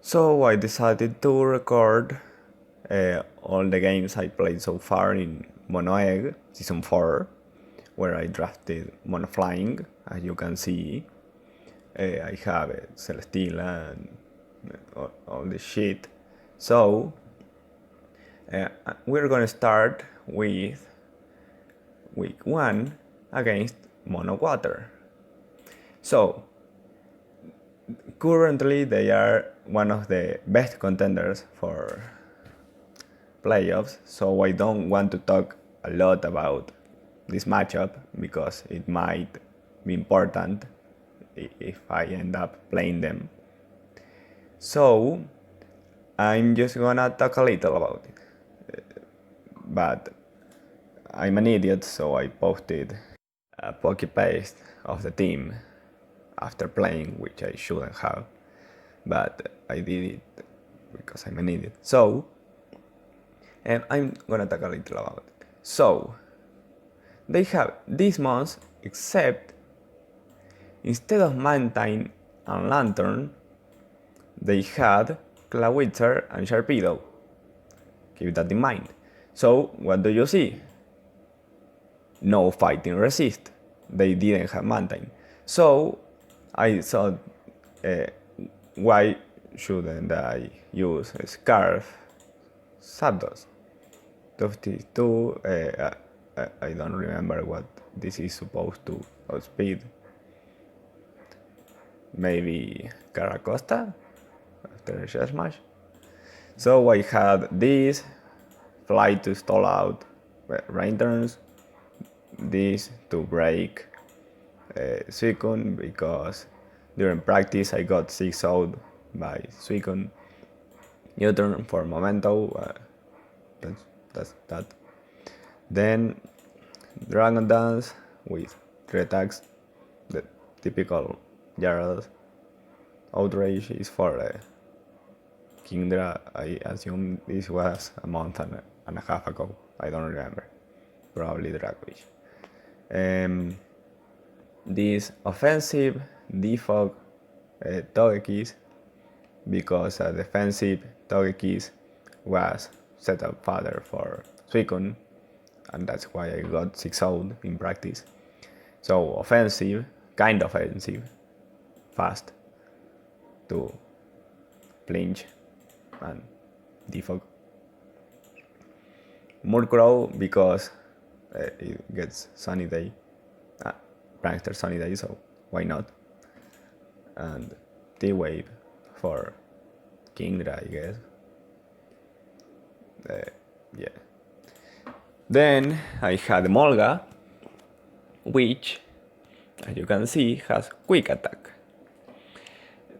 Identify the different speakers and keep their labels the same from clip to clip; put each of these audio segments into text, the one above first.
Speaker 1: So I decided to record all the games I played so far in MonoEgg Season 4, where I drafted Monoflying. As you can see, I have Celesteela and all this shit. So we're gonna start with week 1 against Mono Water. So currently they are one of the best contenders for playoffs, so I don't want to talk a lot about this matchup because it might be important if I end up playing them. So I'm just gonna talk a little about it. But I'm an idiot, so I posted a poke paste of the team after playing, which I shouldn't have, but I did it because I'm an idiot. So I'm gonna talk a little about it. So they have these months, except instead of Mantine and Lantern, they had Clawitzer and Sharpedo. Keep that in mind. So what do you see? No fighting resist. They didn't have Mantine. So I thought, why shouldn't I use Scarf Zapdos? These two, I don't remember what this is supposed to outspeed. Maybe Caracosta after Shell Smash. So I had this, Fly to stall out rain turns, this to break suicune because during practice I got 6-0'd by suicune. U-turn for Memento, that's that. Then Dragon Dance with 3 attacks, the typical Gyarados. Outrage is for Kingdra. I assume this was a month and a half ago. I don't remember. Probably Dracovish. This offensive defog Togekiss because a defensive Togekiss was set up fodder for suicune, and that's why I got 6-0 in practice. So offensive, kind of offensive, fast to flinch and defog. Murkrow because it gets Sunny Day, Prankster Sunny Day, so why not? And T-Wave for Kingdra, I guess. Yeah. Then I had Emolgaaaaaa, which, as you can see, has quick attack.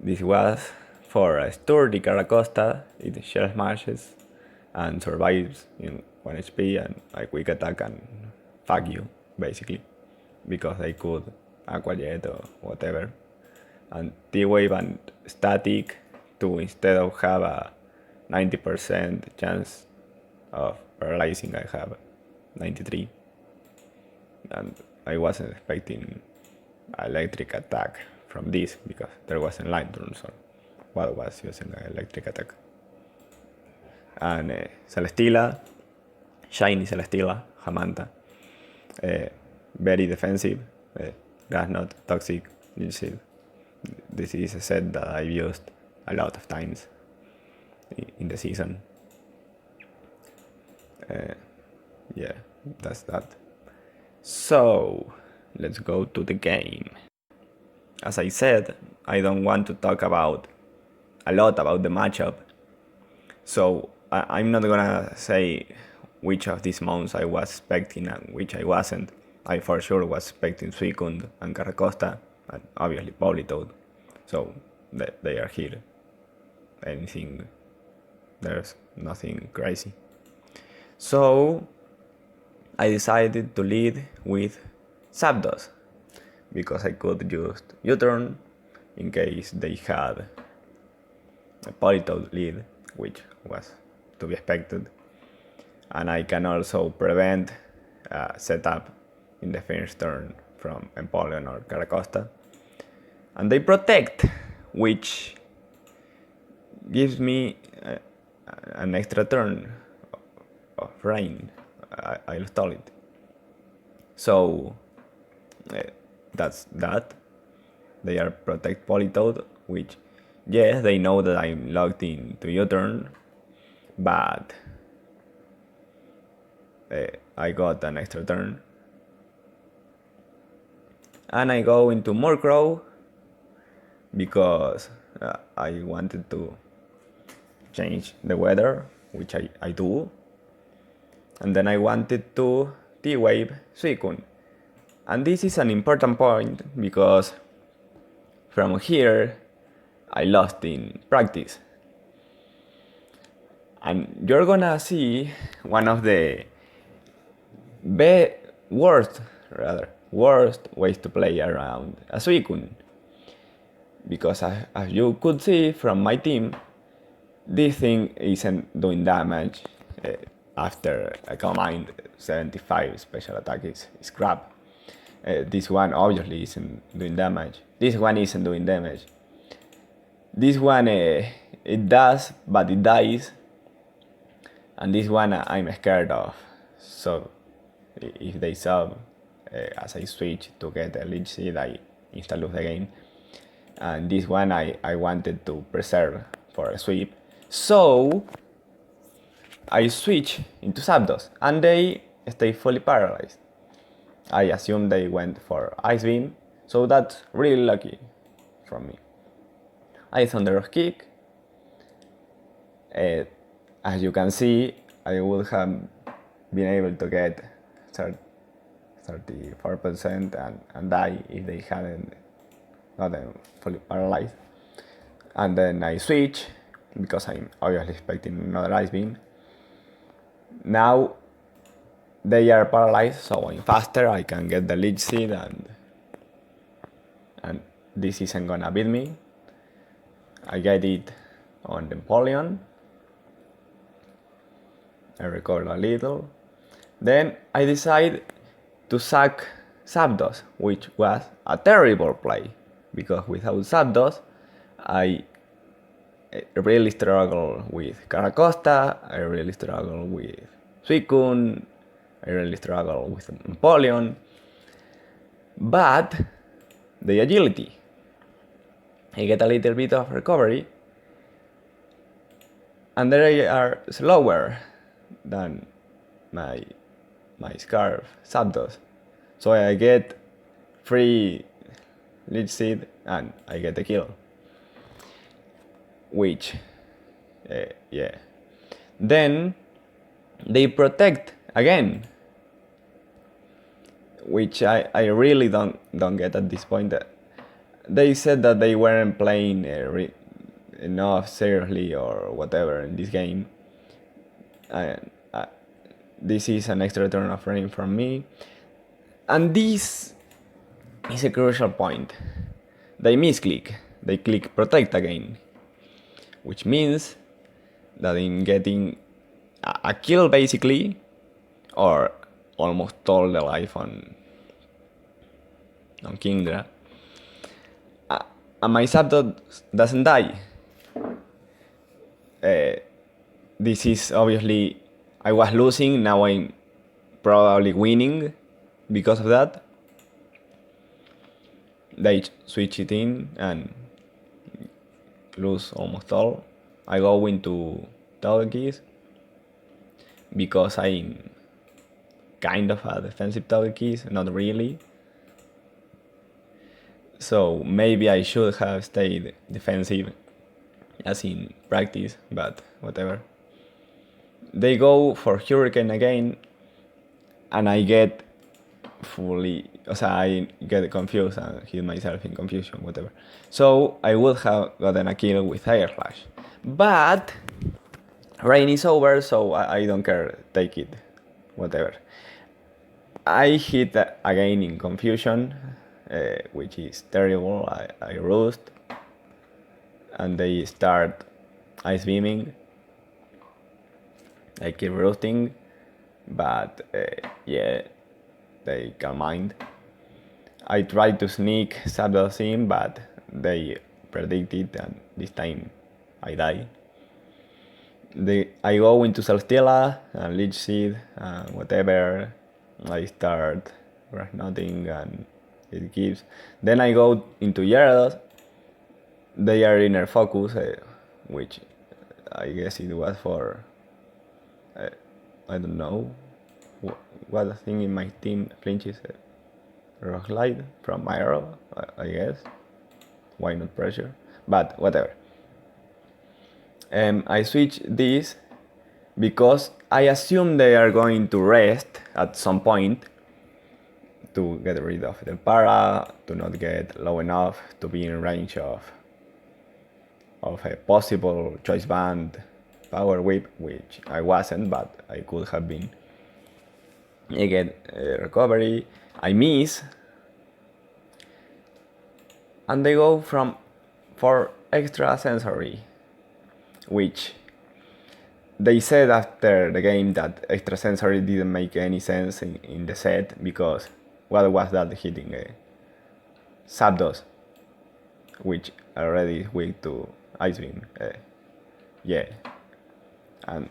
Speaker 1: This was for a sturdy Caracosta. It shell smashes and survives in 1 HP, and I quick attack and fuck you, basically, because I could Aqua Jet or whatever. And T-Wave and Static to, instead of have a 90% chance of paralyzing, I have 93. And I wasn't expecting electric attack from this because there wasn't light turn, so what was using the electric attack. And Celesteela, shiny Celesteela, Hamanta, very defensive, Grass Knot, Toxic, Leech. This is a set that I've used a lot of times in the season. Yeah, that's that. So let's go to the game. As I said, I don't want to talk a lot about the matchup, so I'm not gonna say which of these mounts I was expecting and which I wasn't. I for sure was expecting Suicune and Caracosta, and obviously Politoed, so they are here. There's nothing crazy. So I decided to lead with Zapdos because I could use U-turn in case they had a Politoed lead, which was to be expected, and I can also prevent setup in the first turn from Empoleon or Caracosta, and they protect, which gives me an extra turn of rain. I'll stall it. So that's that. They are protect Politoad, which, yes, they know that I'm logged into U-turn, but I got an extra turn. And I go into Murkrow because I wanted to change the weather, which I do. And then I wanted to T-Wave Suicune. And this is an important point because from here I lost in practice. And you're gonna see one of the worst ways to play around a Suicune. Because as you could see from my team, this thing isn't doing damage after a combined 75 special attack is crap. This one obviously isn't doing damage. This one isn't doing damage. This one it does, but it dies. And this one I'm scared of. So if they sub as I switch to get a Leech Seed, I insta lose the game. And this one I wanted to preserve for a sweep. So I switch into Zapdos and they stay fully paralyzed. I assume they went for Ice Beam, so that's really lucky from me. I Thunder Kick. As you can see, I would have been able to get 34% and die if they hadn't gotten fully paralyzed. And then I switch because I'm obviously expecting another Ice Beam. Now they are paralyzed, so I'm faster. I can get the Leech Seed and this isn't gonna beat me. I get it on the Empoleon. I recover a little. Then I decide to sack Zapdos, which was a terrible play because without Zapdos I really struggle with Caracosta, I really struggle with Suicune, I really struggle with Empoleon. But the agility, I get a little bit of recovery, and they are slower than my Scarf Zapdos. So I get free Leech Seed and I get the kill. Which, yeah. Then they protect again, which I really don't get at this point. They said that they weren't playing enough seriously or whatever in this game. And this is an extra turn of rain from me. And this is a crucial point. They misclick. They click protect again. Which means that in getting a kill basically, or almost all the life on Kingdra, and my Zapdos doesn't die. This is obviously, I was losing, now I'm probably winning because of that. They switch it in and lose almost all. I go into Togekiss because I'm kind of a defensive Togekiss, not really. So maybe I should have stayed defensive as in practice, but whatever. They go for Hurricane again and I get I get confused and hit myself in confusion, whatever. So I would have gotten a kill with Air Slash. But rain is over, so I don't care, take it, whatever. I hit again in confusion, which is terrible. I roost and they start ice beaming. I keep roosting, but yeah, they can mind. I tried to sneak Zapdos in, but they predicted and this time I die. I go into Celstilla and Leech Seed and whatever. I start nothing and it gives. Then I go into Gyarados. They are inner focus, which I guess it was for I don't know what thing in my team flinches. Rock Slide from Myro, I guess. Why not pressure? But whatever. I switch this because I assume they are going to rest at some point to get rid of the para, to not get low enough to be in range of a possible choice band power whip, which I wasn't, but I could have been. I get recovery, I miss, and they go for extra sensory, which they said after the game that extra sensory didn't make any sense in the set because what was that hitting Zapdos, which already is weak to Ice Beam. Yeah, and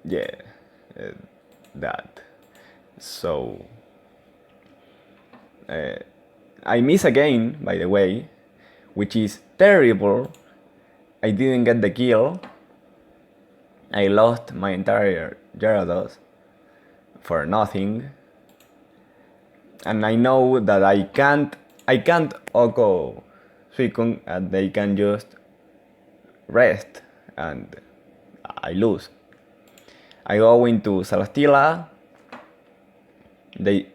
Speaker 1: yeah, that. So I miss again, by the way, which is terrible. I didn't get the kill. I lost my entire Gyarados for nothing. And I know that I can't Oko Suicune and they can just rest and I lose. I go into Celstilla. They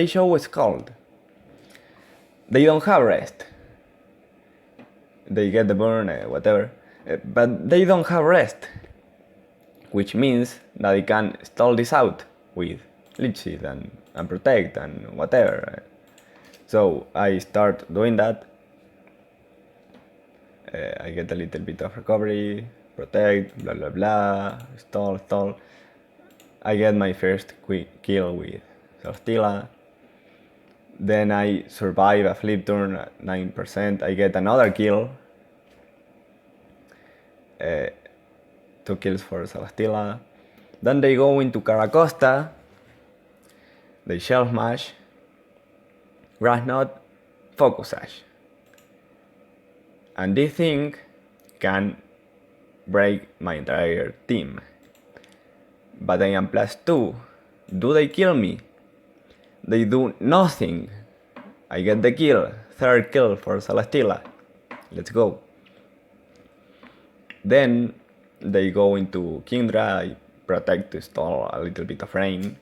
Speaker 1: show Scald. They don't have rest. They get the burn, whatever, but they don't have rest, which means that I can stall this out with Leech Seed and Protect and whatever. So I start doing that. I get a little bit of recovery, Protect, blah blah blah, stall. I get my first quick kill with Celstilla. Then I survive a flip turn at 9%. I get another kill. 2 kills for Celstilla. Then they go into Caracosta. They Shell Smash. Grass Knot, Focus Sash. And this thing can break my entire team. But I am +2. Do they kill me? They do nothing. I get the kill. 3rd kill for Celstilla. Let's go. Then they go into Kingdra. I protect to stall a little bit of rain.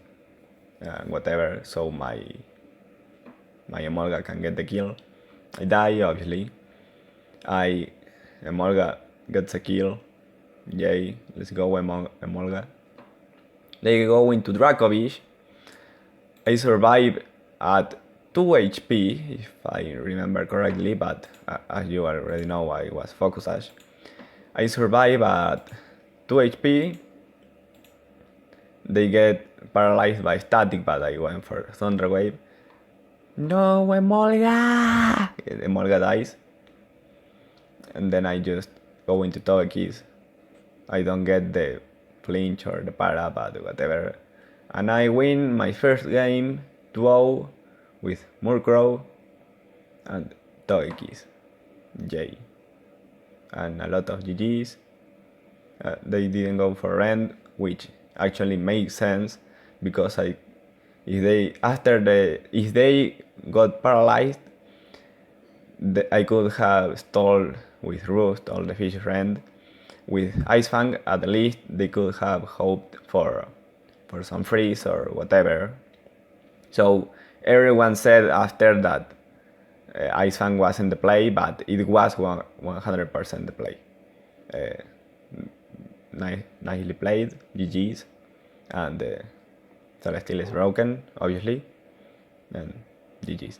Speaker 1: Whatever, so my Emolga can get the kill. I die, obviously. Emolga gets a kill. Yay, let's go Emolga. They go into Dracovish. I survive at 2 HP, if I remember correctly, but as you already know, I was Focus Sash. I survive at 2 HP. They get paralyzed by static, but I went for Thunder Wave. No, Emolga! Emolga dies. And then I just go into Togekiss. I don't get the flinch or the para, but whatever. And I win my first game 2-0 with Murkrow and Togekiss. Yay. And a lot of GG's. They didn't go for Rend, which actually makes sense because if they got paralyzed, I could have stalled with Roost or the Fish Rend. With Ice Fang, at least they could have hoped for some freeze or whatever. So everyone said after that Ice Fang wasn't the play, but it was 100% the play. Nicely played, GG's, and Celesteela is broken, obviously, and GG's.